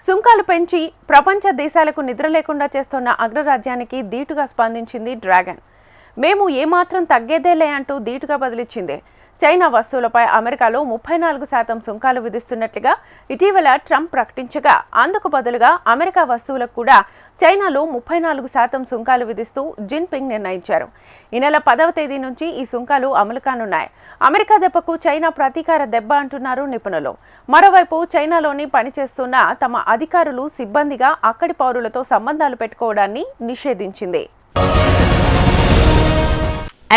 సుంకాలు పెంచి ప్రపంచ దేశాలకు నిద్ర లేకుండా చేస్తున్న అగ్రరాజ్యానికి ధీటుగా స్పందించింది డ్రాగన్. మేము ఏమాత్రం తగ్గేదేలే అంటూ ధీటుగా బదిలిచ్చింది. చైనా వస్తువులపై అమెరికాలో 34% సుంకాలు విధిస్తున్నట్లుగా ఇటీవల ట్రంప్ ప్రకటించగా, అందుకు బదులుగా అమెరికా వస్తువులకు కూడా చైనాలో 34% సుంకాలు విధిస్తూ జిన్పింగ్ నిర్ణయించారు. ఈ నెల 10వ తేదీ నుంచి ఈ సుంకాలు అమలు కానున్నాయి. అమెరికా దెబ్బకు చైనా ప్రతీకార దెబ్బ అంటున్నారు నిపుణులు. మరోవైపు చైనాలోని పనిచేస్తున్న తమ అధికారులు, సిబ్బందిగా అక్కడి పౌరులతో సంబంధాలు పెట్టుకోవడాన్ని నిషేధించింది.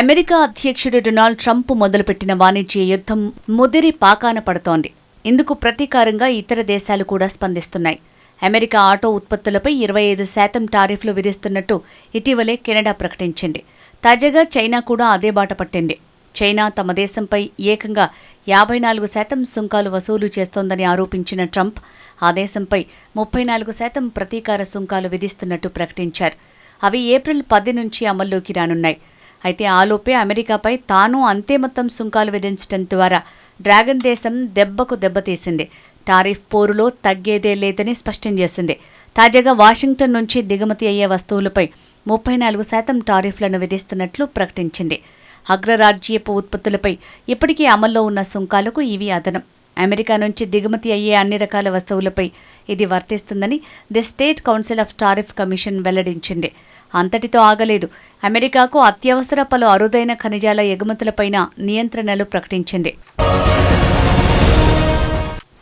అమెరికా అధ్యక్షుడు డొనాల్డ్ ట్రంప్ మొదలుపెట్టిన వాణిజ్య యుద్ధం ముదిరి పాకాన పడుతోంది. ఇందుకు ప్రతీకారంగా ఇతర దేశాలు కూడా స్పందిస్తున్నాయి. అమెరికా ఆటో ఉత్పత్తులపై 25% టారిఫ్లు విధిస్తున్నట్టు ఇటీవలే కెనడా ప్రకటించింది. తాజాగా చైనా కూడా అదే బాట పట్టింది. చైనా తమ దేశంపై ఏకంగా 54% సుంకాలు వసూలు చేస్తోందని ఆరోపించిన ట్రంప్ ఆ దేశంపై 34% ప్రతీకార సుంకాలు విధిస్తున్నట్టు ప్రకటించారు. అవి ఏప్రిల్ 10 నుంచి అమల్లోకి రానున్నాయి. అయితే ఆలోపే అమెరికాపై తాను అంతే మొత్తం సుంకాలు విధించడం ద్వారా డ్రాగన్ దేశం దెబ్బకు దెబ్బతీసింది. టారిఫ్ పోరులో తగ్గేదే లేదని స్పష్టం చేసింది. తాజాగా వాషింగ్టన్ నుంచి దిగుమతి అయ్యే వస్తువులపై 34% టారిఫ్లను విధిస్తున్నట్లు ప్రకటించింది. అగ్రరాజ్యపు ఉత్పత్తులపై ఇప్పటికీ అమల్లో ఉన్న సుంకాలకు ఇవి అదనం. అమెరికా నుంచి దిగుమతి అయ్యే అన్ని రకాల వస్తువులపై ఇది వర్తిస్తుందని the state council of tariff commission వెల్లడించింది. అంతటితో ఆగలేదు. అమెరికాకు అత్యవసర పలు అరుదైన ఖనిజాల ఎగుమతులపైన నియంత్రణలు ప్రకటించింది.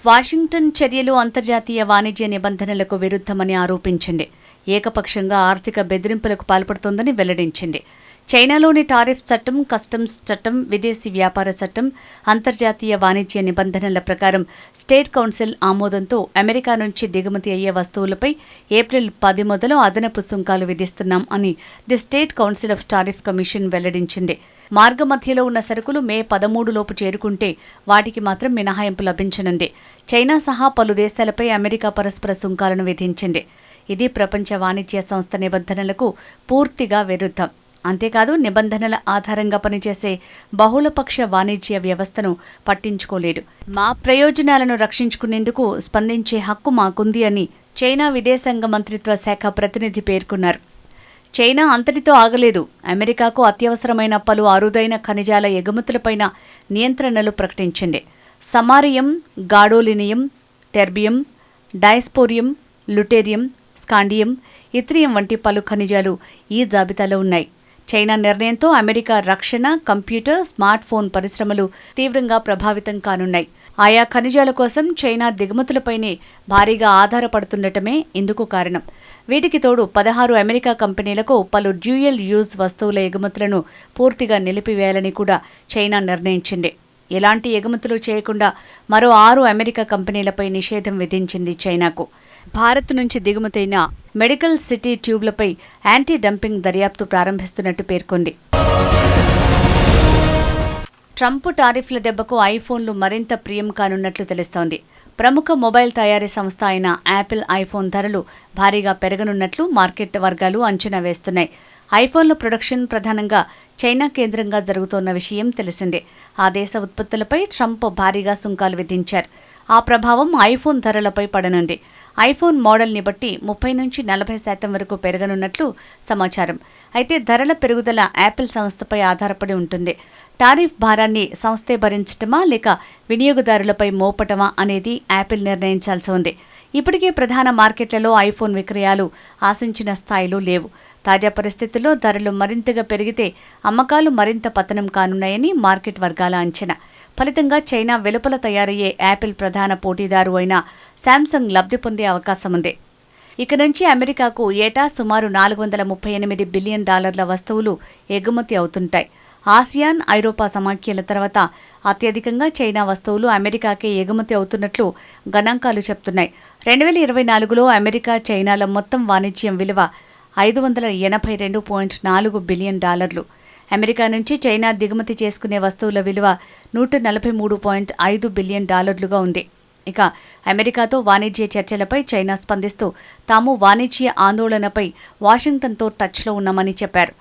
వాషింగ్టన్ చర్యలు అంతర్జాతీయ వాణిజ్య నిబంధనలకు విరుద్ధమని ఆరోపించింది. ఏకపక్షంగా ఆర్థిక బెదిరింపులకు పాల్పడుతోందని వెల్లడించింది. చైనాలోని టారిఫ్ చట్టం, కస్టమ్స్ చట్టం, విదేశీ వ్యాపార చట్టం, అంతర్జాతీయ వాణిజ్య నిబంధనల ప్రకారం స్టేట్ కౌన్సిల్ ఆమోదంతో అమెరికా నుంచి దిగుమతి అయ్యే వస్తువులపై ఏప్రిల్ 10 మొదలు అదనపు సుంకాలు విధిస్తున్నాం అని the state council of tariff commission వెల్లడించింది. మార్గమధ్యలో ఉన్న సరుకులు మే 13 లోపు చేరుకుంటే వాటికి మాత్రం మినహాయింపు లభించనుంది. చైనా సహా పలు దేశాలపై అమెరికా పరస్పర సుంకాలను విధించింది. ఇది ప్రపంచ వాణిజ్య సంస్థ నిబంధనలకు పూర్తిగా విరుద్ధం. అంతేకాదు, నిబంధనల ఆధారంగా పనిచేసే బహుళపక్ష వాణిజ్య వ్యవస్థను పట్టించుకోలేదు. మా ప్రయోజనాలను రక్షించుకునేందుకు స్పందించే హక్కు మాకుంది అని చైనా విదేశాంగ మంత్రిత్వ శాఖ ప్రతినిధి పేర్కొన్నారు. చైనా అంతటితో ఆగలేదు. అమెరికాకు అత్యవసరమైన పలు అరుదైన ఖనిజాల ఎగుమతులపైన నియంత్రణలు ప్రకటించింది. Samarium, gadolinium, terbium, dysprosium, lutetium, scandium, yttrium వంటి పలు ఖనిజాలు ఈ జాబితాలో ఉన్నాయి. చైనా నిర్ణయంతో అమెరికా రక్షణ, కంప్యూటర్, స్మార్ట్ ఫోన్ పరిశ్రమలు తీవ్రంగా ప్రభావితం కానున్నాయి. ఆయా ఖనిజాల కోసం చైనా దిగుమతులపైనే భారీగా ఆధారపడుతుండటమే ఇందుకు కారణం. వీటికి తోడు 16 అమెరికా కంపెనీలకు పలు డ్యూయల్ యూజ్ వస్తువుల ఎగుమతులను పూర్తిగా నిలిపివేయాలని కూడా చైనా నిర్ణయించింది. ఎలాంటి ఎగుమతులు చేయకుండా మరో 6 అమెరికా కంపెనీలపై నిషేధం విధించింది చైనాకు. భారత్ నుంచి దిగుమతైన మెడికల్ సిటీ ట్యూబ్లపై యాంటీ డంపింగ్ దర్యాప్తు ప్రారంభిస్తున్నట్టు పేర్కొంది. ట్రంప్ టారిఫ్ల దెబ్బకు ఐఫోన్లు మరింత ప్రియం కానున్నట్లు తెలుస్తోంది. ప్రముఖ మొబైల్ తయారీ సంస్థ అయిన యాపిల్ ఐఫోన్ ధరలు భారీగా పెరగనున్నట్లు మార్కెట్ వర్గాలు అంచనా వేస్తున్నాయి. ఐఫోన్ల ప్రొడక్షన్ ప్రధానంగా చైనా కేంద్రంగా జరుగుతోన్న విషయం తెలిసిందే. ఆ దేశ ఉత్పత్తులపై ట్రంప్ భారీగా సుంకాలు విధించారు. ఆ ప్రభావం ఐఫోన్ ధరలపై పడనుంది. ఐఫోన్ మోడల్ని బట్టి 30 నుంచి 40% వరకు పెరగనున్నట్లు సమాచారం. అయితే ధరల పెరుగుదల యాపిల్ సంస్థపై ఆధారపడి ఉంటుంది. టారిఫ్ భారాన్ని సంస్థే భరించటమా లేక వినియోగదారులపై మోపటమా అనేది యాపిల్ నిర్ణయించాల్సి ఉంది. ఇప్పటికే ప్రధాన మార్కెట్లలో ఐఫోన్ విక్రయాలు ఆశించిన స్థాయిలో లేవు. తాజా పరిస్థితుల్లో ధరలు మరింతగా పెరిగితే అమ్మకాలు మరింత పతనం కానున్నాయని మార్కెట్ వర్గాల అంచనా. ఫలితంగా చైనా వెలుపల తయారయ్యే యాపిల్ ప్రధాన పోటీదారు అయిన శాంసంగ్ లబ్ధి పొందే అవకాశం ఉంది. ఇక నుంచి అమెరికాకు ఏటా సుమారు $438 బిలియన్ వస్తువులు ఎగుమతి అవుతుంటాయి. ఆసియాన్, ఐరోపా సమాఖ్యల తర్వాత అత్యధికంగా చైనా వస్తువులు అమెరికాకే ఎగుమతి అవుతున్నట్లు గణాంకాలు చెప్తున్నాయి. 2024లో అమెరికా, చైనాల మొత్తం వాణిజ్యం విలువ $582.4 బిలియన్. అమెరికా నుంచి చైనా దిగుమతి చేసుకునే వస్తువుల విలువ $143.5 బిలియన్ ఉంది. ఇక అమెరికాతో వాణిజ్య చర్చలపై చైనా స్పందిస్తూ తాము వాణిజ్య ఆందోళనపై వాషింగ్టన్తో టచ్లో ఉన్నామని చెప్పారు.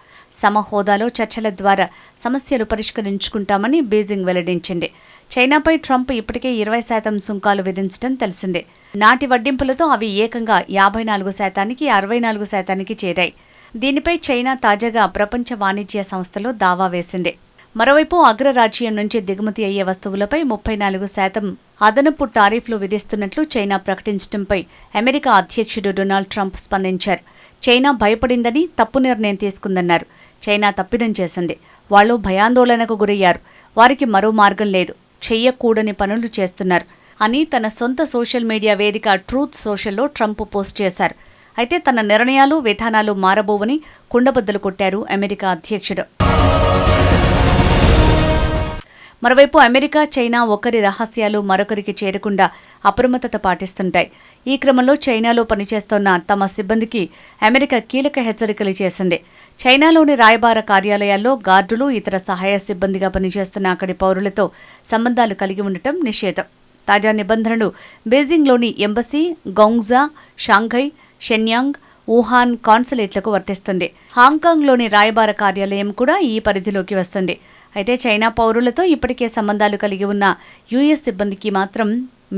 సమహోదాలో చర్చల ద్వారా సమస్యలు పరిష్కరించుకుంటామని బీజింగ్ వెల్లడించింది. చైనాపై ట్రంప్ ఇప్పటికే 20% సుంకాలు విధించడం తెలిసిందే. నాటి వడ్డింపులతో అవి ఏకంగా 54%కి 64%కి చేరాయి. దీనిపై చైనా తాజాగా ప్రపంచ వాణిజ్య సంస్థలో దావా వేసింది. మరోవైపు అగ్రరాజ్యం నుంచి దిగుమతి అయ్యే వస్తువులపై 34% అదనపు టారిఫ్లు విధిస్తున్నట్లు చైనా ప్రకటించడంపై అమెరికా అధ్యక్షుడు డొనాల్డ్ ట్రంప్ స్పందించారు. చైనా భయపడిందని, తప్పు నిర్ణయం తీసుకుందన్నారు. చైనా తప్పిదం చేసింది. వాళ్లు భయాందోళనకు గురయ్యారు. వారికి మరో మార్గం లేదు. చెయ్యకూడని పనులు చేస్తున్నారు అని తన సొంత సోషల్ మీడియా వేదిక ట్రూత్ సోషల్లో ట్రంప్ పోస్ట్ చేశారు. అయితే తన నిర్ణయాలు, విధానాలు మారబోవని కుండబద్దలు కొట్టారు అమెరికా అధ్యక్షుడు. మరోవైపు అమెరికా, చైనా ఒకరి రహస్యాలు మరొకరికి చేరకుండా అప్రమత్తత పాటిస్తుంటాయి. ఈ క్రమంలో చైనాలో పనిచేస్తున్న తమ సిబ్బందికి అమెరికా కీలక హెచ్చరికలు చేసింది. చైనాలోని రాయబార కార్యాలయాల్లో గార్డులు, ఇతర సహాయ సిబ్బందిగా పనిచేస్తున్న అక్కడి పౌరులతో సంబంధాలు కలిగి ఉండటం నిషేధం. తాజా నిబంధనలు బీజింగ్లోని ఎంబసీ, గౌంగ్జా, షాంఘై, షెన్యాంగ్, వుహాన్ కాన్సులేట్లకు వర్తిస్తుంది. హాంకాంగ్లోని రాయబార కార్యాలయం కూడా ఈ పరిధిలోకి వస్తుంది. అయితే చైనా పౌరులతో ఇప్పటికే సంబంధాలు కలిగి ఉన్న యుఎస్ సిబ్బందికి మాత్రం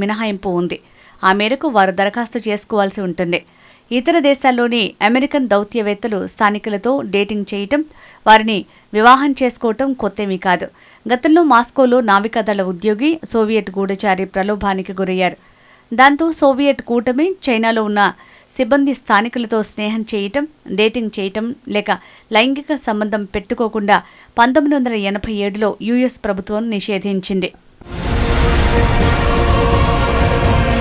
మినహాయింపు ఉంది. ఆ మేరకు వారు దరఖాస్తు చేసుకోవాల్సి ఉంటుంది. ఇతర దేశాల్లోని అమెరికన్ దౌత్యవేత్తలు స్థానికులతో డేటింగ్ చేయటం, వారిని వివాహం చేసుకోవటం కొత్తేమీ కాదు. గతంలో మాస్కోలో నావికాదళ ఉద్యోగి సోవియట్ గూఢచారి ప్రలోభానికి గురయ్యారు. దాంతో సోవియట్ కూటమి చైనాలో ఉన్న సిబ్బంది స్థానికులతో స్నేహం చేయటం, డేటింగ్ చేయటం లేక లైంగిక సంబంధం పెట్టుకోకుండా 1987లో యుఎస్ ప్రభుత్వం నిషేధించింది.